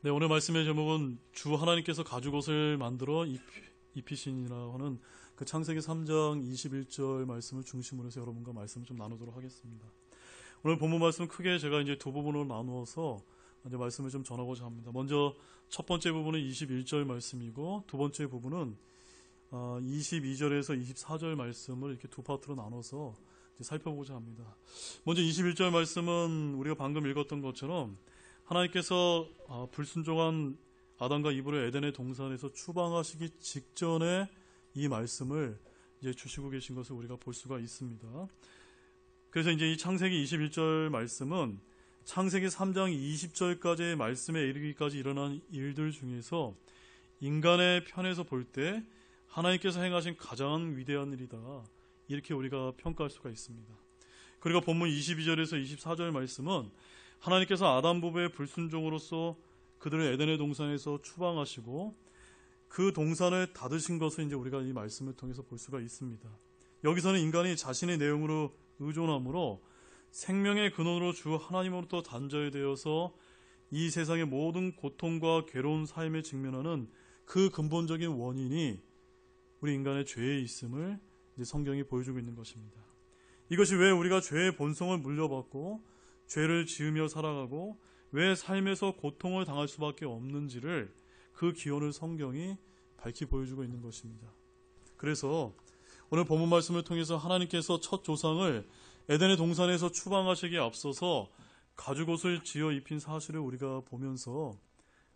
네, 오늘 말씀의 제목은 주 하나님께서 가죽옷을 만들어 입히시니라 하는 그 창세기 3장 21절 말씀을 중심으로 해서 여러분과 말씀을 좀 나누도록 하겠습니다. 오늘 본문 말씀 크게 제가 이제 두 부분으로 나누어서 이제 말씀을 좀 전하고자 합니다. 먼저 첫 번째 부분은 21절 말씀이고 두 번째 부분은 22절에서 24절 말씀을 이렇게 두 파트로 나눠서 이제 살펴보고자 합니다. 먼저 21절 말씀은 우리가 방금 읽었던 것처럼 하나님께서 불순종한 아담과 이브를 에덴의 동산에서 추방하시기 직전에 이 말씀을 이제 주시고 계신 것을 우리가 볼 수가 있습니다. 그래서 이제 이 창세기 21절 말씀은 창세기 3장 20절까지의 말씀에 이르기까지 일어난 일들 중에서 인간의 편에서 볼 때 하나님께서 행하신 가장 위대한 일이다, 이렇게 우리가 평가할 수가 있습니다. 그리고 본문 22절에서 24절 말씀은 하나님께서 아담 부부의 불순종으로서 그들을 에덴의 동산에서 추방하시고 그 동산을 닫으신 것을 이제 우리가 이 말씀을 통해서 볼 수가 있습니다. 여기서는 인간이 자신의 내용으로 의존함으로 생명의 근원으로 주 하나님으로부터 단절이 되어서 이 세상의 모든 고통과 괴로운 삶에 직면하는 그 근본적인 원인이 우리 인간의 죄에 있음을 이제 성경이 보여주고 있는 것입니다. 이것이 왜 우리가 죄의 본성을 물려받고 죄를 지으며 살아가고 왜 삶에서 고통을 당할 수밖에 없는지를 그 기원을 성경이 밝히 보여주고 있는 것입니다. 그래서 오늘 본문 말씀을 통해서 하나님께서 첫 조상을 에덴의 동산에서 추방하시기에 앞서서 가죽옷을 지어 입힌 사실을 우리가 보면서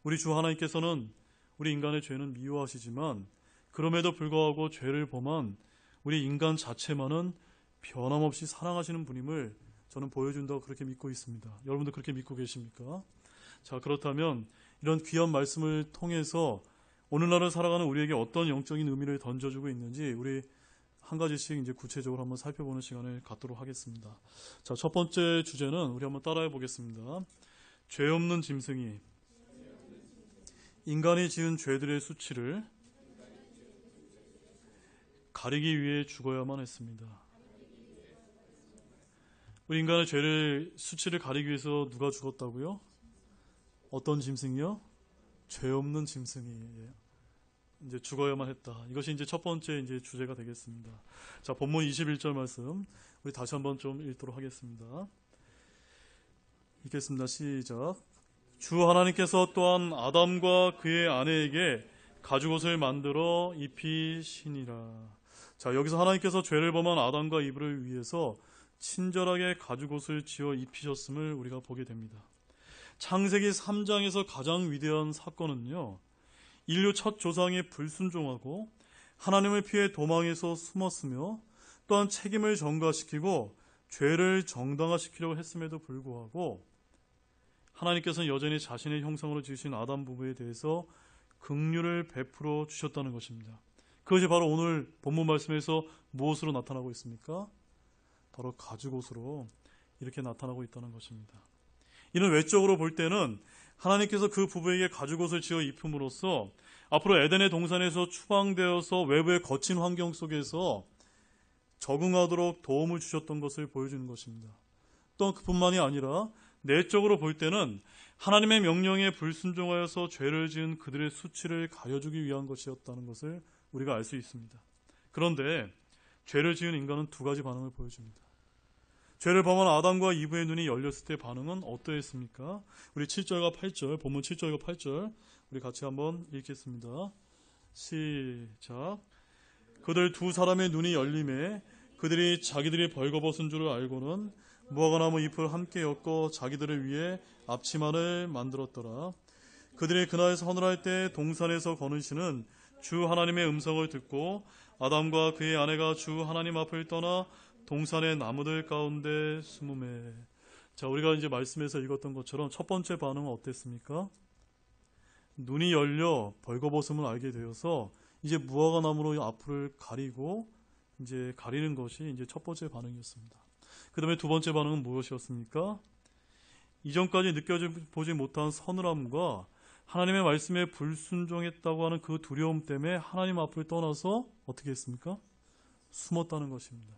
우리 주 하나님께서는 우리 인간의 죄는 미워하시지만 그럼에도 불구하고 죄를 범한 우리 인간 자체만은 변함없이 사랑하시는 분임을 저는 보여준다고 그렇게 믿고 있습니다. 여러분도 그렇게 믿고 계십니까? 자, 그렇다면 이런 귀한 말씀을 통해서 오늘날을 살아가는 우리에게 어떤 영적인 의미를 던져주고 있는지 우리 한 가지씩 이제 구체적으로 한번 살펴보는 시간을 갖도록 하겠습니다. 자, 첫 번째 주제는 우리 한번 따라해 보겠습니다. 죄 없는 짐승이 인간이 지은 죄들의 수치를 가리기 위해 죽어야만 했습니다. 우리 인간의 죄를 수치를 가리기 위해서 누가 죽었다고요? 어떤 짐승이요? 죄 없는 짐승이 이제 죽어야만 했다. 이것이 이제 첫 번째 이제 주제가 되겠습니다. 자, 본문 21절 말씀 우리 다시 한번 좀 읽도록 하겠습니다. 읽겠습니다. 시작. 주 하나님께서 또한 아담과 그의 아내에게 가죽옷을 만들어 입히시니라. 자, 여기서 하나님께서 죄를 범한 아담과 이브를 위해서 친절하게 가죽옷을 지어 입히셨음을 우리가 보게 됩니다. 창세기 3장에서 가장 위대한 사건은요, 인류 첫 조상이 불순종하고 하나님을 피해 도망해서 숨었으며 또한 책임을 전가시키고 죄를 정당화시키려고 했음에도 불구하고 하나님께서는 여전히 자신의 형상으로 지으신 아담 부부에 대해서 긍휼을 베풀어 주셨다는 것입니다. 그것이 바로 오늘 본문 말씀에서 무엇으로 나타나고 있습니까? 바로 가죽옷으로 이렇게 나타나고 있다는 것입니다. 이는 외적으로 볼 때는 하나님께서 그 부부에게 가죽옷을 지어 입힘으로써 앞으로 에덴의 동산에서 추방되어서 외부의 거친 환경 속에서 적응하도록 도움을 주셨던 것을 보여주는 것입니다. 또한 그뿐만이 아니라 내적으로 볼 때는 하나님의 명령에 불순종하여서 죄를 지은 그들의 수치를 가려주기 위한 것이었다는 것을 우리가 알 수 있습니다. 그런데 죄를 지은 인간은 두 가지 반응을 보여줍니다. 죄를 범한 아담과 이브의 눈이 열렸을 때 반응은 어떠했습니까? 우리 7절과 8절, 본문 7절과 8절 우리 같이 한번 읽겠습니다. 시작. 그들 두 사람의 눈이 열림에 그들이 자기들이 벌거벗은 줄을 알고는 무화과나무 잎을 함께 엮어 자기들을 위해 앞치마를 만들었더라. 그들이 그날 서늘할 때 동산에서 거느시는 주 하나님의 음성을 듣고 아담과 그의 아내가 주 하나님 앞을 떠나 동산의 나무들 가운데 숨음에. 자, 우리가 이제 말씀에서 읽었던 것처럼 첫 번째 반응은 어땠습니까? 눈이 열려 벌거벗음을 알게 되어서 이제 무화과 나무로 앞을 가리고 이제 가리는 것이 이제 첫 번째 반응이었습니다. 그 다음에 두 번째 반응은 무엇이었습니까? 이전까지 느껴보지 못한 서늘함과 하나님의 말씀에 불순종했다고 하는 그 두려움 때문에 하나님 앞을 떠나서 어떻게 했습니까? 숨었다는 것입니다.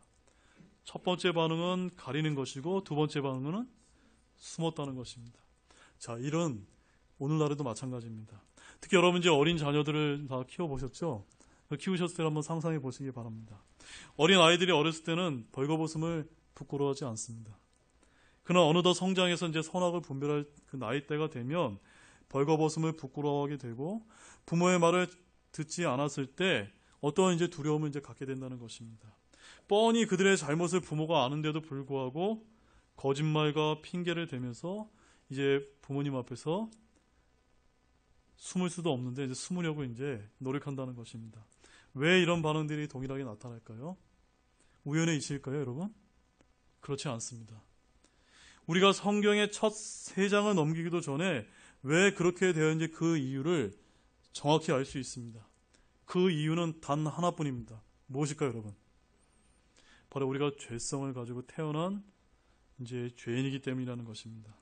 첫 번째 반응은 가리는 것이고 두 번째 반응은 숨었다는 것입니다. 자, 이런 오늘날에도 마찬가지입니다. 특히 여러분 이제 어린 자녀들을 다 키워보셨죠? 키우셨을 때 한번 상상해 보시기 바랍니다. 어린 아이들이 어렸을 때는 벌거벗음을 부끄러워하지 않습니다. 그러나 어느덧 성장해서 이제 선악을 분별할 그 나이대가 되면 벌거벗음을 부끄러워하게 되고 부모의 말을 듣지 않았을 때 어떠한 이제 두려움을 이제 갖게 된다는 것입니다. 뻔히 그들의 잘못을 부모가 아는데도 불구하고 거짓말과 핑계를 대면서 이제 부모님 앞에서 숨을 수도 없는데 이제 숨으려고 이제 노력한다는 것입니다. 왜 이런 반응들이 동일하게 나타날까요? 우연의 이치일까요, 여러분? 그렇지 않습니다. 우리가 성경의 첫 3장을 넘기기도 전에 왜 그렇게 되었는지 그 이유를 정확히 알 수 있습니다. 그 이유는 단 하나뿐입니다. 무엇일까요, 여러분? 바로 우리가 죄성을 가지고 태어난 이제 죄인이기 때문이라는 것입니다.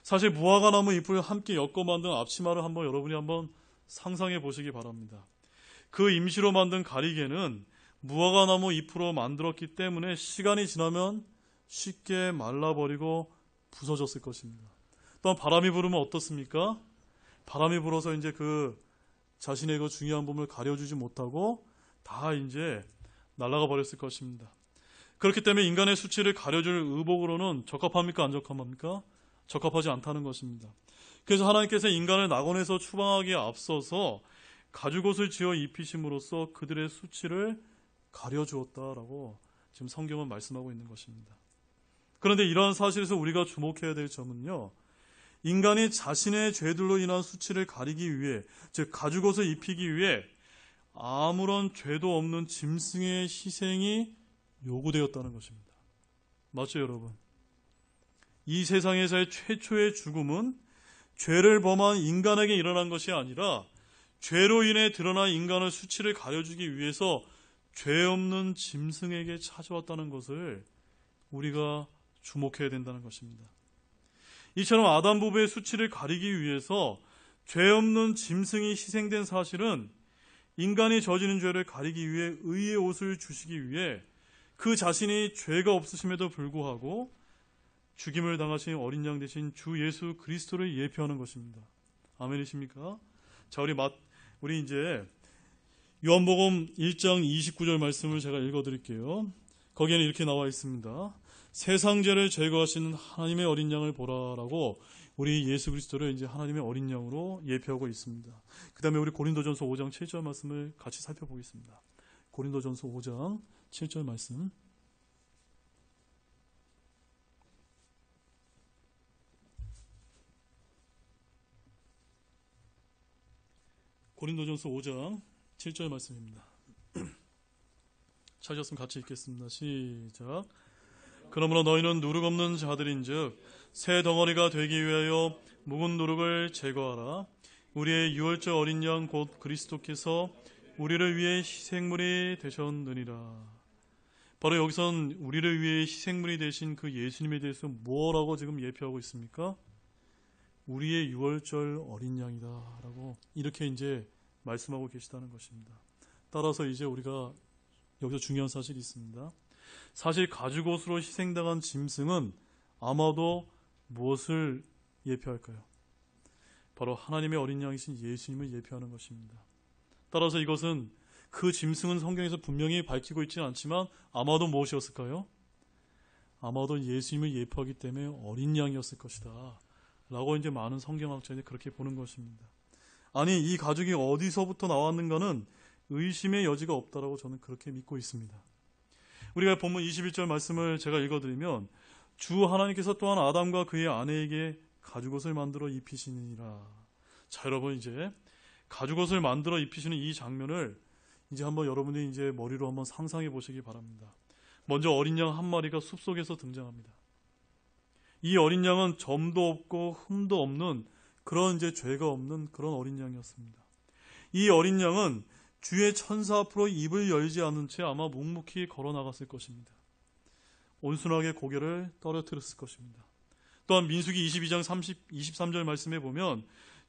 사실 무화과 나무 잎을 함께 엮어 만든 앞치마를 한번 여러분이 한번 상상해 보시기 바랍니다. 그 임시로 만든 가리개는 무화과 나무 잎으로 만들었기 때문에 시간이 지나면 쉽게 말라버리고 부서졌을 것입니다. 또한 바람이 불으면 어떻습니까? 바람이 불어서 이제 그 자신의 그 중요한 부분을 가려주지 못하고 다 이제 날아가 버렸을 것입니다. 그렇기 때문에 인간의 수치를 가려줄 의복으로는 적합합니까? 안 적합합니까? 적합하지 않다는 것입니다. 그래서 하나님께서 인간을 낙원에서 추방하기에 앞서서 가죽옷을 지어 입히심으로써 그들의 수치를 가려주었다라고 지금 성경은 말씀하고 있는 것입니다. 그런데 이러한 사실에서 우리가 주목해야 될 점은요, 인간이 자신의 죄들로 인한 수치를 가리기 위해, 즉 가죽옷을 입히기 위해 아무런 죄도 없는 짐승의 희생이 요구되었다는 것입니다. 맞죠, 여러분? 이 세상에서의 최초의 죽음은 죄를 범한 인간에게 일어난 것이 아니라 죄로 인해 드러난 인간의 수치를 가려주기 위해서 죄 없는 짐승에게 찾아왔다는 것을 우리가 주목해야 된다는 것입니다. 이처럼 아담 부부의 수치를 가리기 위해서 죄 없는 짐승이 희생된 사실은 인간이 저지른 죄를 가리기 위해 의의 옷을 주시기 위해 그 자신이 죄가 없으심에도 불구하고 죽임을 당하신 어린 양 대신 주 예수 그리스도를 예표하는 것입니다. 아멘이십니까? 자, 우리 이제 요한복음 1장 29절 말씀을 제가 읽어드릴게요. 거기에는 이렇게 나와 있습니다. 세상 죄를 제거하시는 하나님의 어린 양을 보라라고 우리 예수 그리스도를 이제 하나님의 어린 양으로 예표하고 있습니다. 그 다음에 우리 고린도전서 5장 7절 말씀을 같이 살펴보겠습니다. 고린도전서 5장 7절 말씀. 고린도전서 5장 7절 말씀입니다. 찾으셨으면 같이 읽겠습니다. 시작. 그러므로 너희는 누룩 없는 자들인즉 새 덩어리가 되기 위하여 묵은 누룩을 제거하라. 우리의 유월절 어린 양 곧 그리스도께서 우리를 위해 희생물이 되셨느니라. 바로 여기선 우리를 위해 희생물이 되신 그 예수님에 대해서 뭐라고 지금 예표하고 있습니까? 우리의 유월절 어린 양이다 라고 이렇게 이제 말씀하고 계시다는 것입니다. 따라서 이제 우리가 여기서 중요한 사실이 있습니다. 사실 가죽옷으로 희생당한 짐승은 아마도 무엇을 예표할까요? 바로 하나님의 어린 양이신 예수님을 예표하는 것입니다. 따라서 이것은 그 짐승은 성경에서 분명히 밝히고 있지는 않지만 아마도 무엇이었을까요? 아마도 예수님을 예표하기 때문에 어린 양이었을 것이다 라고 이제 많은 성경학자들이 그렇게 보는 것입니다. 아니, 이 가죽이 어디서부터 나왔는가는 의심의 여지가 없다라고 저는 그렇게 믿고 있습니다. 우리가 본문 21절 말씀을 제가 읽어드리면 주 하나님께서 또한 아담과 그의 아내에게 가죽옷을 만들어 입히시니라. 자, 여러분 이제 가죽옷을 만들어 입히시는 이 장면을 이제 한번 여러분이 이제 머리로 한번 상상해 보시기 바랍니다. 먼저 어린 양 한 마리가 숲속에서 등장합니다. 이 어린 양은 점도 없고 흠도 없는 그런 이제 죄가 없는 그런 어린 양이었습니다. 이 어린 양은 주의 천사 앞으로 입을 열지 않은 채 아마 묵묵히 걸어 나갔을 것입니다. 온순하게 고개를 떨어뜨렸을 것입니다. 또한 민수기 22장 23절 말씀에 보면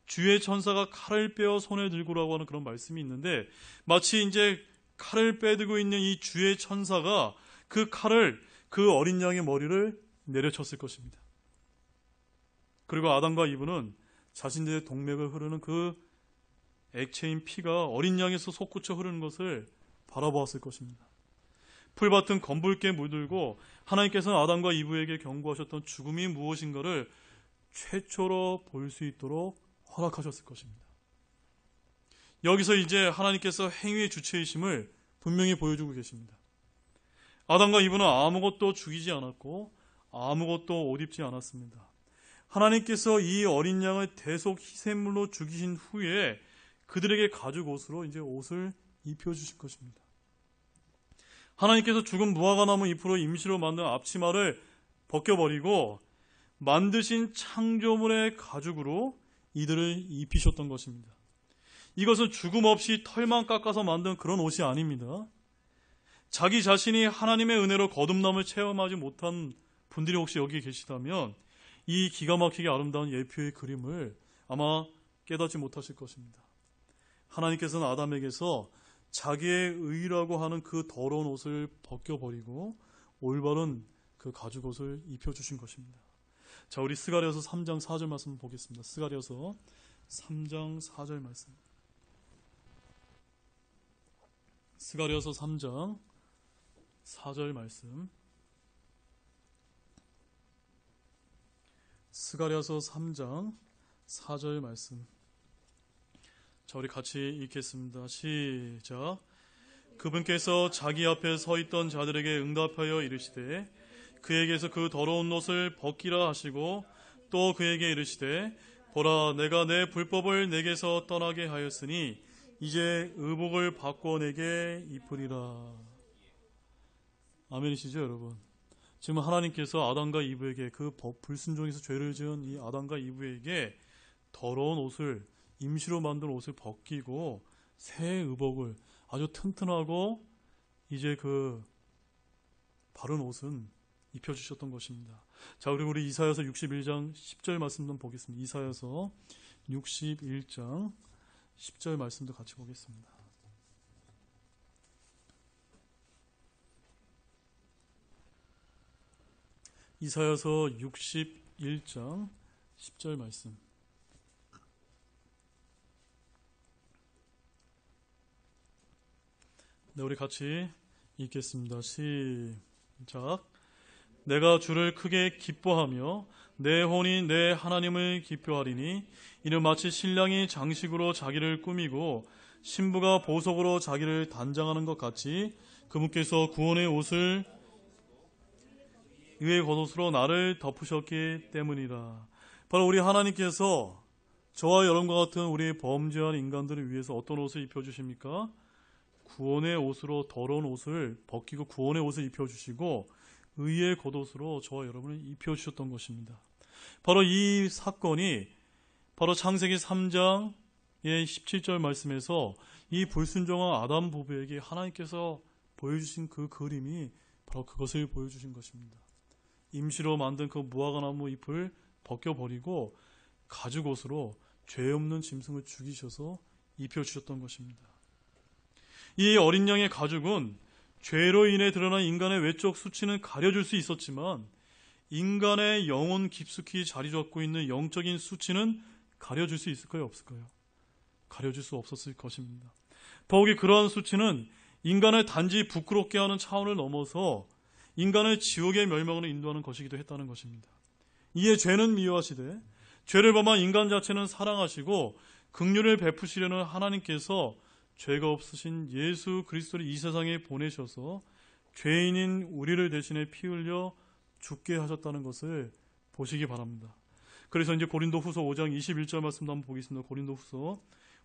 주의 천사가 칼을 빼어 손에 들고라고 하는 그런 말씀이 있는데 마치 이제 칼을 빼들고 있는 이 주의 천사가 그 칼을 그 어린 양의 머리를 내려쳤을 것입니다. 그리고 아담과 이브는 자신들의 동맥을 흐르는 그 액체인 피가 어린 양에서 솟구쳐 흐르는 것을 바라보았을 것입니다. 풀밭은 검붉게 물들고 하나님께서는 아담과 이브에게 경고하셨던 죽음이 무엇인가를 최초로 볼 수 있도록 허락하셨을 것입니다. 여기서 이제 하나님께서 행위의 주체이심을 분명히 보여주고 계십니다. 아담과 이브는 아무것도 죽이지 않았고 아무것도 옷 입지 않았습니다. 하나님께서 이 어린 양을 대속 희생물로 죽이신 후에 그들에게 가죽 옷으로 이제 옷을 입혀주실 것입니다. 하나님께서 죽은 무화과나무 잎으로 임시로 만든 앞치마를 벗겨버리고 만드신 창조물의 가죽으로 이들을 입히셨던 것입니다. 이것은 죽음 없이 털만 깎아서 만든 그런 옷이 아닙니다. 자기 자신이 하나님의 은혜로 거듭남을 체험하지 못한 분들이 혹시 여기 계시다면 이 기가 막히게 아름다운 예표의 그림을 아마 깨닫지 못하실 것입니다. 하나님께서는 아담에게서 자기의 의라고 하는 그 더러운 옷을 벗겨버리고 올바른 그 가죽옷을 입혀주신 것입니다. 자, 우리 스가랴서 3장 4절 말씀 보겠습니다. 스가랴서 3장 4절 말씀. 스가랴서 3장 4절 말씀. 스가랴서 3장 4절 말씀. 자, 우리 같이 읽겠습니다. 시작. 그분께서 자기 앞에 서 있던 자들에게 응답하여 이르시되 그에게서 그 더러운 옷을 벗기라 하시고 또 그에게 이르시되 보라, 내가 내 불법을 내게서 떠나게 하였으니 이제 의복을 바꿔 내게 입으리라. 아멘이시죠, 여러분? 지금 하나님께서 아담과 이브에게 그 불순종에서 죄를 지은 이 아담과 이브에게 더러운 옷을, 임시로 만든 옷을 벗기고 새 의복을, 아주 튼튼하고 이제 그 바른 옷은 입혀주셨던 것입니다. 자, 그리고 우리 이사야서 61장 10절 말씀 좀 보겠습니다. 이사야서 61장 10절 말씀도 같이 보겠습니다. 이사야서 61장 10절 말씀. 네, 우리 같이 읽겠습니다. 시작. 내가 주를 크게 기뻐하며 내 혼이 내 하나님을 기뻐하리니 이는 마치 신랑이 장식으로 자기를 꾸미고 신부가 보석으로 자기를 단장하는 것 같이 그분께서 구원의 옷을 의의 겉옷으로 나를 덮으셨기 때문이라. 바로 우리 하나님께서 저와 여러분과 같은 우리 범죄한 인간들을 위해서 어떤 옷을 입혀주십니까? 구원의 옷으로 더러운 옷을 벗기고 구원의 옷을 입혀주시고 의의 겉옷으로 저와 여러분을 입혀주셨던 것입니다. 바로 이 사건이 바로 창세기 3장의 17절 말씀에서 이 불순종한 아담 부부에게 하나님께서 보여주신 그 그림이 바로 그것을 보여주신 것입니다. 임시로 만든 그 무화과나무 잎을 벗겨버리고 가죽옷으로 죄 없는 짐승을 죽이셔서 입혀주셨던 것입니다. 이 어린 양의 가죽은 죄로 인해 드러난 인간의 외적 수치는 가려줄 수 있었지만 인간의 영혼 깊숙이 자리 잡고 있는 영적인 수치는 가려줄 수 있을까요? 없을까요? 가려줄 수 없었을 것입니다. 더욱이 그러한 수치는 인간을 단지 부끄럽게 하는 차원을 넘어서 인간을 지옥의 멸망으로 인도하는 것이기도 했다는 것입니다. 이에 죄는 미워하시되 죄를 범한 인간 자체는 사랑하시고 긍휼을 베푸시려는 하나님께서 죄가 없으신 예수 그리스도를 이 세상에 보내셔서 죄인인 우리를 대신해 피 흘려 죽게 하셨다는 것을 보시기 바랍니다. 그래서 이제 고린도후서 5장 21절 말씀도 한번 보겠습니다. 고린도후서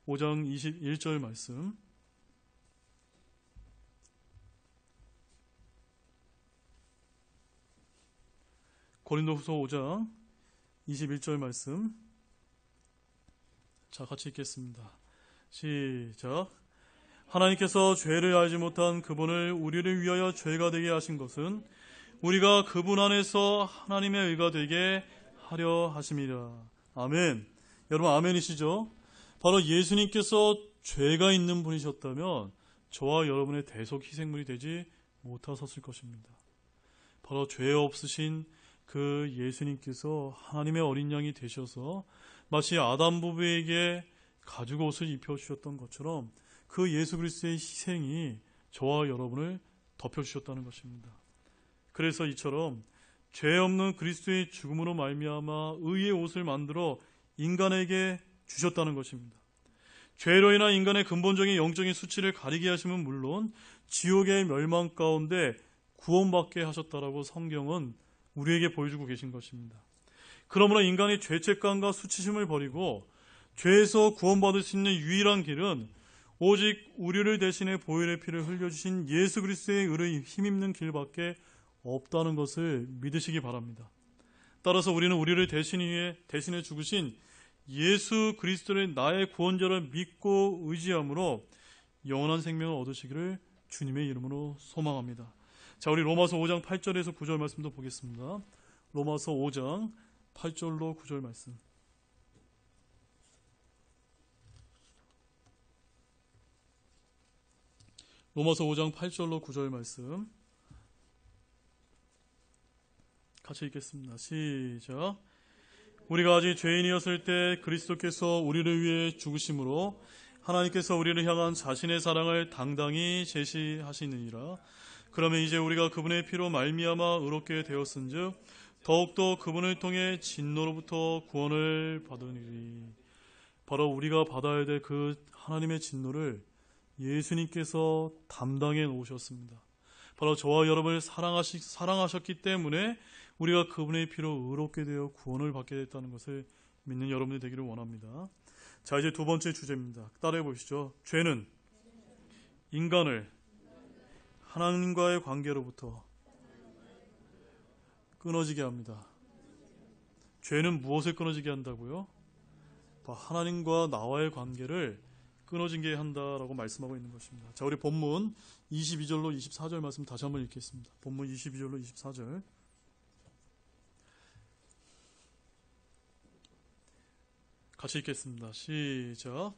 5장 21절 말씀. 고린도후서 5장 21절 말씀. 자, 같이 읽겠습니다. 시작. 하나님께서 죄를 알지 못한 그분을 우리를 위하여 죄가 되게 하신 것은 우리가 그분 안에서 하나님의 의가 되게 하려 하심이라. 아멘. 여러분 아멘이시죠? 바로 예수님께서 죄가 있는 분이셨다면 저와 여러분의 대속 희생물이 되지 못하셨을 것입니다. 바로 죄 없으신 그 예수님께서 하나님의 어린 양이 되셔서 마치 아담 부부에게 가죽 옷을 입혀주셨던 것처럼 그 예수 그리스도의 희생이 저와 여러분을 덮여주셨다는 것입니다. 그래서 이처럼 죄 없는 그리스도의 죽음으로 말미암아 의의 옷을 만들어 인간에게 주셨다는 것입니다. 죄로 인한 인간의 근본적인 영적인 수치를 가리게 하심은 물론 지옥의 멸망 가운데 구원받게 하셨다라고 성경은 우리에게 보여주고 계신 것입니다. 그러므로 인간이 죄책감과 수치심을 버리고 죄에서 구원받을 수 있는 유일한 길은 오직 우리를 대신해 보혈의 피를 흘려주신 예수 그리스도의 의를 힘입는 길밖에 없다는 것을 믿으시기 바랍니다. 따라서 우리는 우리를 대신해 죽으신 예수 그리스도를 나의 구원자를 믿고 의지함으로 영원한 생명을 얻으시기를 주님의 이름으로 소망합니다. 자, 우리 로마서 5장 8절에서 9절 말씀도 보겠습니다. 로마서 5장 8절로 9절 말씀. 로마서 5장 8절로 9절 말씀 같이 읽겠습니다. 시작. 우리가 아직 죄인이었을 때 그리스도께서 우리를 위해 죽으심으로 하나님께서 우리를 향한 자신의 사랑을 당당히 제시하시느니라. 그러면 이제 우리가 그분의 피로 말미암아 의롭게 되었은즉 더욱더 그분을 통해 진노로부터 구원을 받으리니. 바로 우리가 받아야 될 그 하나님의 진노를 예수님께서 담당해 놓으셨습니다. 바로 저와 여러분을 사랑하셨기 때문에 우리가 그분의 피로 의롭게 되어 구원을 받게 됐다는 것을 믿는 여러분이 되기를 원합니다. 자, 이제 두 번째 주제입니다. 따라해 보시죠. 죄는 인간을 하나님과의 관계로부터 끊어지게 합니다. 죄는 무엇을 끊어지게 한다고요? 하나님과 나와의 관계를 끊어지게 한다라고 말씀하고 있는 것입니다. 자, 우리 본문 22절로 24절 말씀 다시 한번 읽겠습니다. 본문 22절로 24절 같이 읽겠습니다. 시작.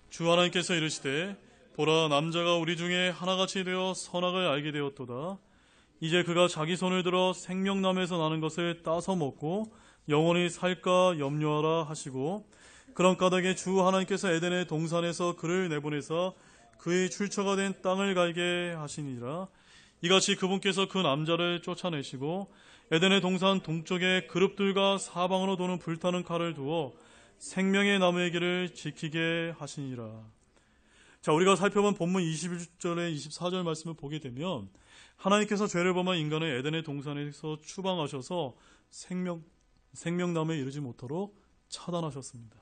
주 하나님께서 이르시되 보라, 남자가 우리 중에 하나같이 되어 선악을 알게 되었도다. 이제 그가 자기 손을 들어 생명나무에서 나는 것을 따서 먹고 영원히 살까 염려하라 하시고, 그런 까닭에 주 하나님께서 에덴의 동산에서 그를 내보내서 그의 출처가 된 땅을 갈게 하시니라. 이같이 그분께서 그 남자를 쫓아내시고 에덴의 동산 동쪽에 그룹들과 사방으로 도는 불타는 칼을 두어 생명의 나무의 길을 지키게 하시니라. 자, 우리가 살펴본 본문 21절에 24절 말씀을 보게 되면 하나님께서 죄를 범한 인간을 에덴의 동산에서 추방하셔서 생명나무에 이르지 못하도록 차단하셨습니다.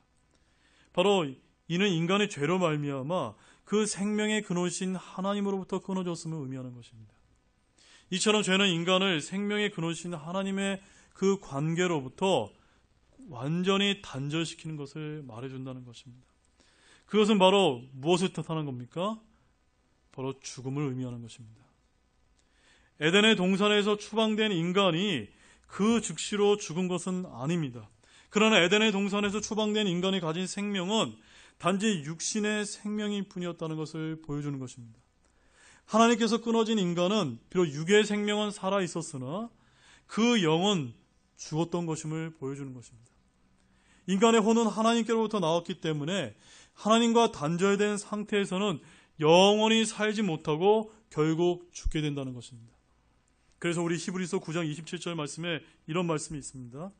바로 이는 인간의 죄로 말미암아 그 생명의 근원이신 하나님으로부터 끊어졌음을 의미하는 것입니다. 이처럼 죄는 인간을 생명의 근원이신 하나님의 그 관계로부터 완전히 단절시키는 것을 말해준다는 것입니다. 그것은 바로 무엇을 뜻하는 겁니까? 바로 죽음을 의미하는 것입니다. 에덴의 동산에서 추방된 인간이 그 즉시로 죽은 것은 아닙니다. 그러나 에덴의 동산에서 추방된 인간이 가진 생명은 단지 육신의 생명일 뿐이었다는 것을 보여주는 것입니다. 하나님께서 끊어진 인간은 비록 육의 생명은 살아있었으나 그 영은 죽었던 것임을 보여주는 것입니다. 인간의 혼은 하나님께로부터 나왔기 때문에 하나님과 단절된 상태에서는 영원히 살지 못하고 결국 죽게 된다는 것입니다. 그래서 우리 히브리서 9장 27절 말씀에 이런 말씀이 있습니다.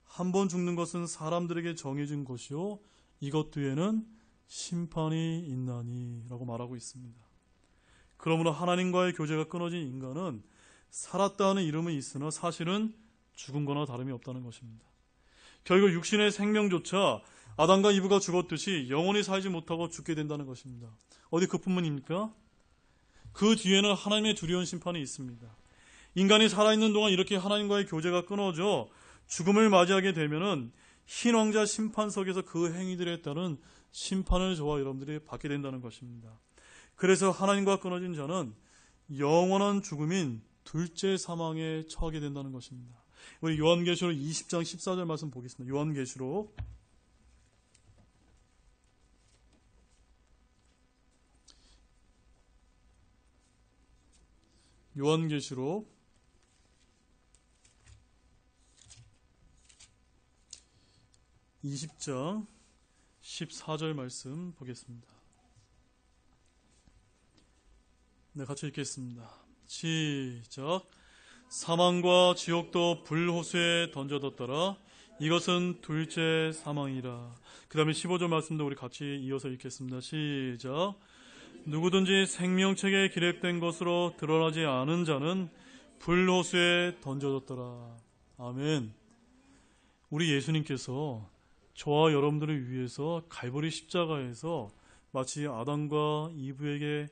한 번 죽는 것은 사람들에게 정해진 것이요 이것 뒤에는 심판이 있나니 라고 말하고 있습니다. 그러므로 하나님과의 교제가 끊어진 인간은 살았다는 이름은 있으나 사실은 죽은 거나 다름이 없다는 것입니다. 결국 육신의 생명조차 아담과 이브가 죽었듯이 영원히 살지 못하고 죽게 된다는 것입니다. 어디 그뿐만입니까? 그 뒤에는 하나님의 두려운 심판이 있습니다. 인간이 살아있는 동안 이렇게 하나님과의 교제가 끊어져 죽음을 맞이하게 되면은 흰 왕자 심판석에서 그 행위들에 따른 심판을 저와 여러분들이 받게 된다는 것입니다. 그래서 하나님과 끊어진 자는 영원한 죽음인 둘째 사망에 처하게 된다는 것입니다. 우리 요한계시록 20장 14절 말씀 보겠습니다. 요한계시록 20장 14절 말씀 보겠습니다. 네, 같이 읽겠습니다. 시작. 사망과 지옥도 불호수에 던져뒀더라. 이것은 둘째 사망이라. 그 다음에 15절 말씀도 우리 같이 이어서 읽겠습니다. 시작. 누구든지 생명책에 기록된 것으로 드러나지 않은 자는 불호수에 던져졌더라. 아멘. 우리 예수님께서 저와 여러분들을 위해서 갈보리 십자가에서 마치 아담과 이브에게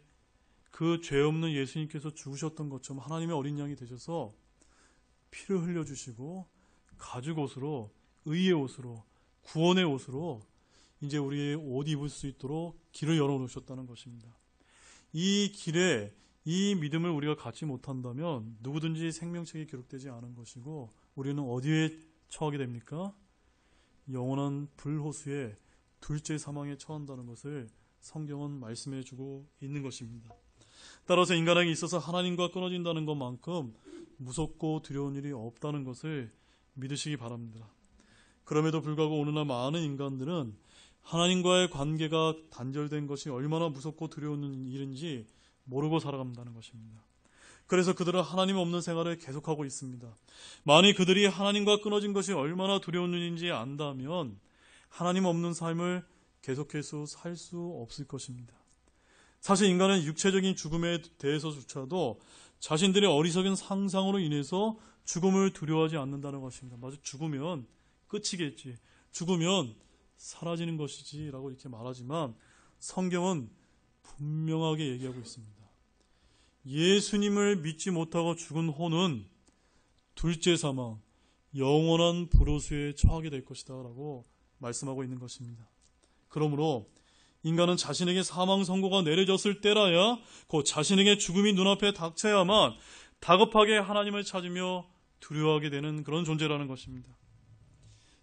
그 죄 없는 예수님께서 죽으셨던 것처럼 하나님의 어린 양이 되셔서 피를 흘려주시고 가죽 옷으로, 의의 옷으로, 구원의 옷으로 이제 우리의 옷 입을 수 있도록 길을 열어놓으셨다는 것입니다. 이 길에 이 믿음을 우리가 갖지 못한다면 누구든지 생명책에 기록되지 않은 것이고 우리는 어디에 처하게 됩니까? 영원한 불호수의 둘째 사망에 처한다는 것을 성경은 말씀해 주고 있는 것입니다. 따라서 인간에게 있어서 하나님과 끊어진다는 것만큼 무섭고 두려운 일이 없다는 것을 믿으시기 바랍니다. 그럼에도 불구하고 오늘날 많은 인간들은 하나님과의 관계가 단절된 것이 얼마나 무섭고 두려운 일인지 모르고 살아간다는 것입니다. 그래서 그들은 하나님 없는 생활을 계속하고 있습니다. 만일 그들이 하나님과 끊어진 것이 얼마나 두려운 일인지 안다면 하나님 없는 삶을 계속해서 살 수 없을 것입니다. 사실 인간은 육체적인 죽음에 대해서조차도 자신들의 어리석은 상상으로 인해서 죽음을 두려워하지 않는다는 것입니다. 맞아, 죽으면 끝이겠지. 죽으면 사라지는 것이지 라고 이렇게 말하지만 성경은 분명하게 얘기하고 있습니다. 예수님을 믿지 못하고 죽은 혼은 둘째 사망, 영원한 불호수에 처하게 될 것이다 라고 말씀하고 있는 것입니다. 그러므로 인간은 자신에게 사망 선고가 내려졌을 때라야 곧 자신에게 죽음이 눈앞에 닥쳐야만 다급하게 하나님을 찾으며 두려워하게 되는 그런 존재라는 것입니다.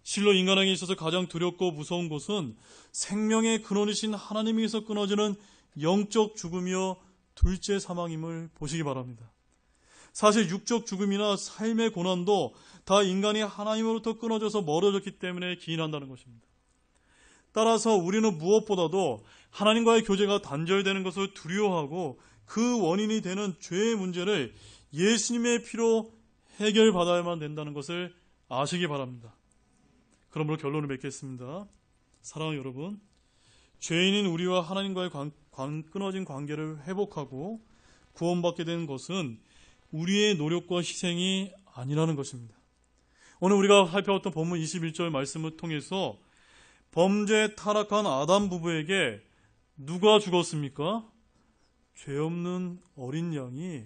실로 인간에게 있어서 가장 두렵고 무서운 것은 생명의 근원이신 하나님에게서 끊어지는 영적 죽음이요 둘째 사망임을 보시기 바랍니다. 사실 육적 죽음이나 삶의 고난도 다 인간이 하나님으로부터 끊어져서 멀어졌기 때문에 기인한다는 것입니다. 따라서 우리는 무엇보다도 하나님과의 교제가 단절되는 것을 두려워하고 그 원인이 되는 죄의 문제를 예수님의 피로 해결받아야만 된다는 것을 아시기 바랍니다. 그러므로 결론을 맺겠습니다. 사랑하는 여러분, 죄인인 우리와 하나님과의 끊어진 관계를 회복하고 구원받게 되는 것은 우리의 노력과 희생이 아니라는 것입니다. 오늘 우리가 살펴봤던 본문 21절 말씀을 통해서 범죄 타락한 아담 부부에게 누가 죽었습니까? 죄 없는 어린 양이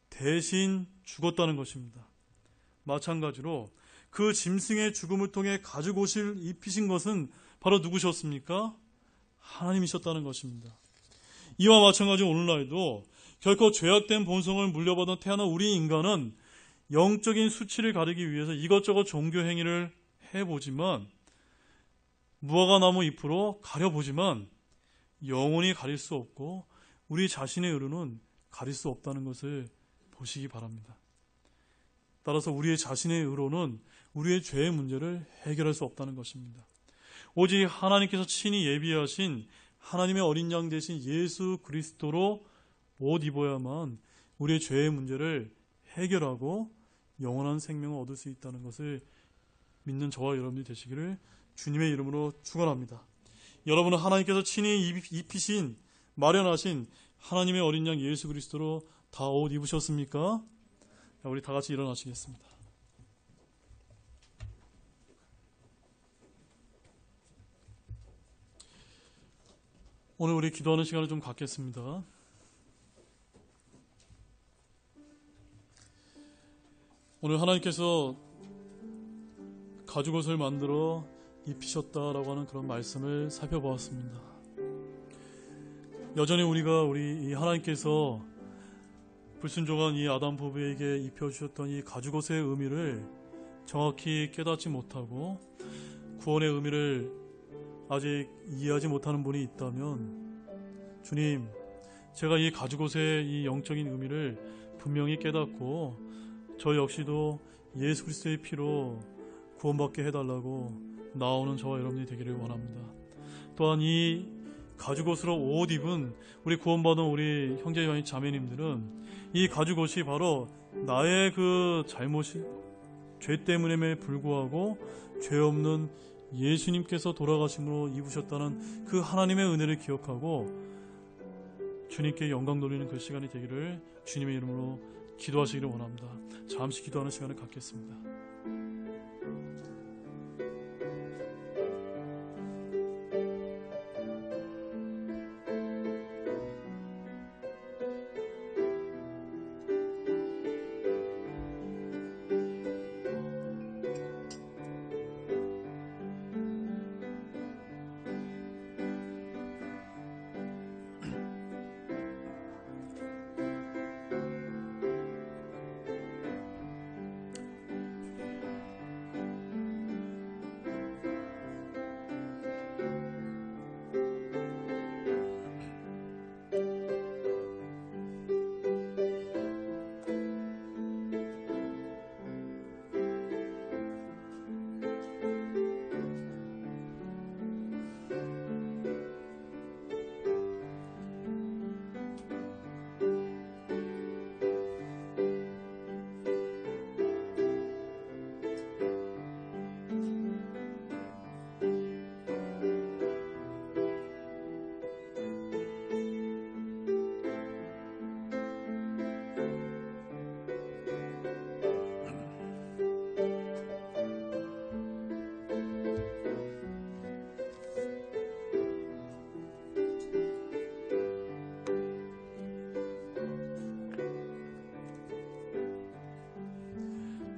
대신 죽었다는 것입니다. 마찬가지로 그 짐승의 죽음을 통해 가죽 옷을 입히신 것은 바로 누구셨습니까? 하나님이셨다는 것입니다. 이와 마찬가지로 오늘날도 결코 죄악된 본성을 물려받은 태어난 우리 인간은 영적인 수치를 가리기 위해서 이것저것 종교 행위를 해보지만 무화과나무 잎으로 가려보지만 영원히 가릴 수 없고 우리 자신의 의로는 가릴 수 없다는 것을 보시기 바랍니다. 따라서 우리의 자신의 의로는 우리의 죄의 문제를 해결할 수 없다는 것입니다. 오직 하나님께서 친히 예비하신 하나님의 어린 양 되신 예수 그리스도로 옷 입어야만 우리의 죄의 문제를 해결하고 영원한 생명을 얻을 수 있다는 것을 믿는 저와 여러분들이 되시기를 주님의 이름으로 축원합니다. 여러분은 하나님께서 친히 입히신 마련하신 하나님의 어린 양 예수 그리스도로 다 옷 입으셨습니까? 우리 다 같이 일어나시겠습니다. 오늘 우리 기도하는 시간을 좀 갖겠습니다. 오늘 하나님께서 가죽옷을 만들어 입히셨다라고 하는 그런 말씀을 살펴보았습니다. 여전히 우리가 이 하나님께서 불순종한 이 아담 부부에게 입혀주셨던 이 가죽옷의 의미를 정확히 깨닫지 못하고 구원의 의미를 아직 이해하지 못하는 분이 있다면 주님, 제가 이 가죽옷의 이 영적인 의미를 분명히 깨닫고 저 역시도 예수 그리스도의 피로 구원받게 해달라고 나오는 저와 여러분이 되기를 원합니다. 또한 이 가죽옷으로 옷 입은 우리 구원받은 우리 형제 자매님들은 이 가죽옷이 바로 나의 그 잘못이 죄 때문에 불구하고 죄 없는 예수님께서 돌아가심으로 입으셨다는 그 하나님의 은혜를 기억하고 주님께 영광 돌리는 그 시간이 되기를 주님의 이름으로 기도하시기를 원합니다. 잠시 기도하는 시간을 갖겠습니다.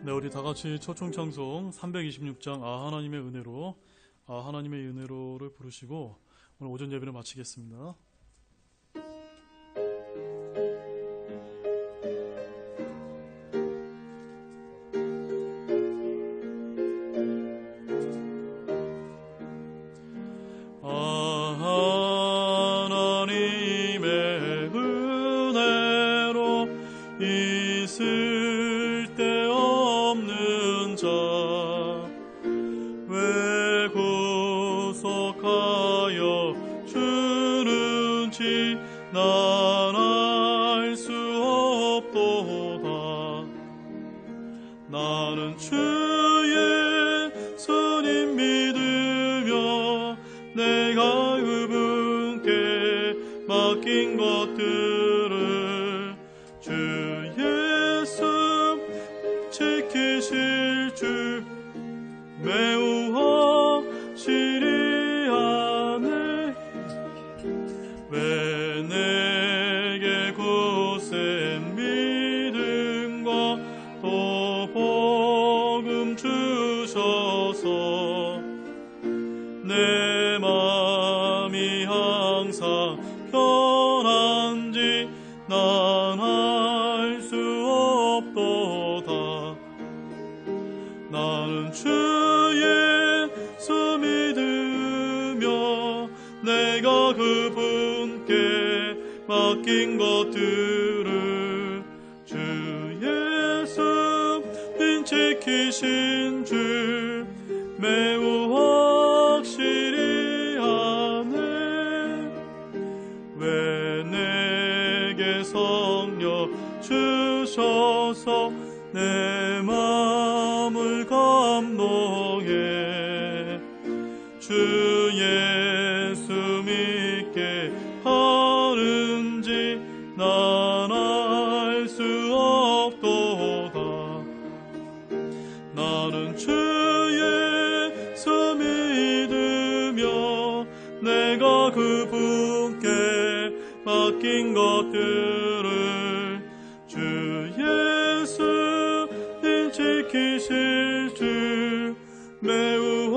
네, 우리 다 같이 초청창송 326장 하나님의 은혜로를 부르시고 오늘 오전 예배를 마치겠습니다. 하나님의 은혜로 있을 왜 구속하여 주는지 난 알 수 없도다. 나는 주 예수님 믿으며 내가 그분께 맡긴 것들을 주 예수 지키실 줄 매우 확실히 아네. 왜 내게 굳센 믿음과 또 복음 주셔서 내 맘이 항상 편한지 난 알 수 없도다. 나는 주 예수 믿으며 내가 그분께 맡긴 것들을 주 예수 지키신 줄 매우 확실히 아네. 왜 내게 성령 주셔서 내 마음을 감동해 주 예수 믿게 하는지 난 알 수 없도다. 나는 주 예수 믿으며 내가 그분께 맡긴 것들을 주 예수 지키실 줄 매우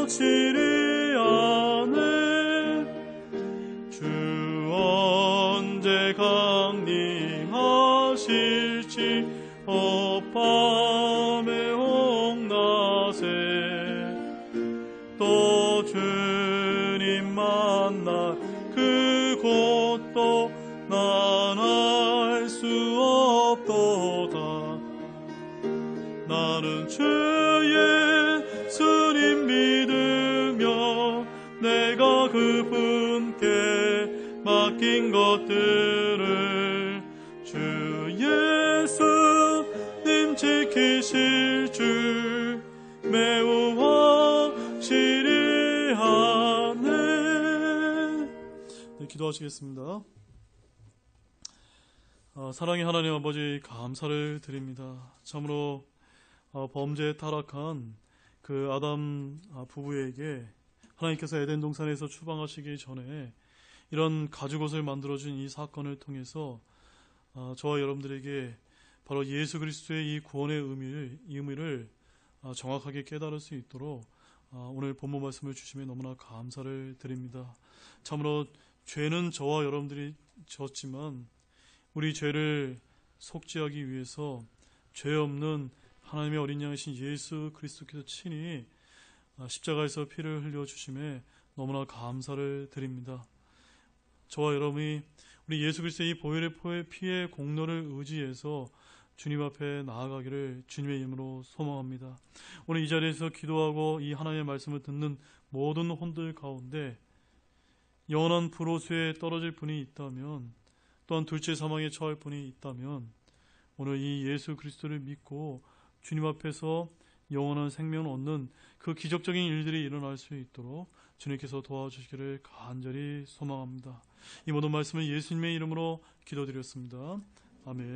확실히 아네. 주 언제 강림하실지 밤의 홍낮에 또 주님 만날 그곳도 난 알 수 없도다. 나는 주 예수님 내가 그분께 맡긴 것들을 주 예수님 지키실 줄 매우 확실히 아네. 네, 기도하시겠습니다. 사랑의 하나님 아버지, 감사를 드립니다. 참으로 범죄에 타락한 그 아담 부부에게 하나님께서 에덴 동산에서 추방하시기 전에 이런 가죽옷을 만들어준 이 사건을 통해서 저와 여러분들에게 바로 예수 그리스도의 이 구원의 의미를 정확하게 깨달을 수 있도록 오늘 본문 말씀을 주시면 너무나 감사를 드립니다. 참으로 죄는 저와 여러분들이 졌지만 우리 죄를 속죄하기 위해서 죄 없는 하나님의 어린 양이신 예수 그리스도께서 친히 십자가에서 피를 흘려주심에 너무나 감사를 드립니다. 저와 여러분이 우리 예수 그리스도의 이 보혈의 피의 공로를 의지해서 주님 앞에 나아가기를 주님의 이름으로 소망합니다. 오늘 이 자리에서 기도하고 이 하나님의 말씀을 듣는 모든 혼들 가운데 영원한 불호수에 떨어질 분이 있다면, 또한 둘째 사망에 처할 분이 있다면 오늘 이 예수 그리스도를 믿고 주님 앞에서 영원한 생명을 얻는 그 기적적인 일들이 일어날 수 있도록 주님께서 도와주시기를 간절히 소망합니다. 이 모든 말씀을 예수님의 이름으로 기도드렸습니다. 아멘.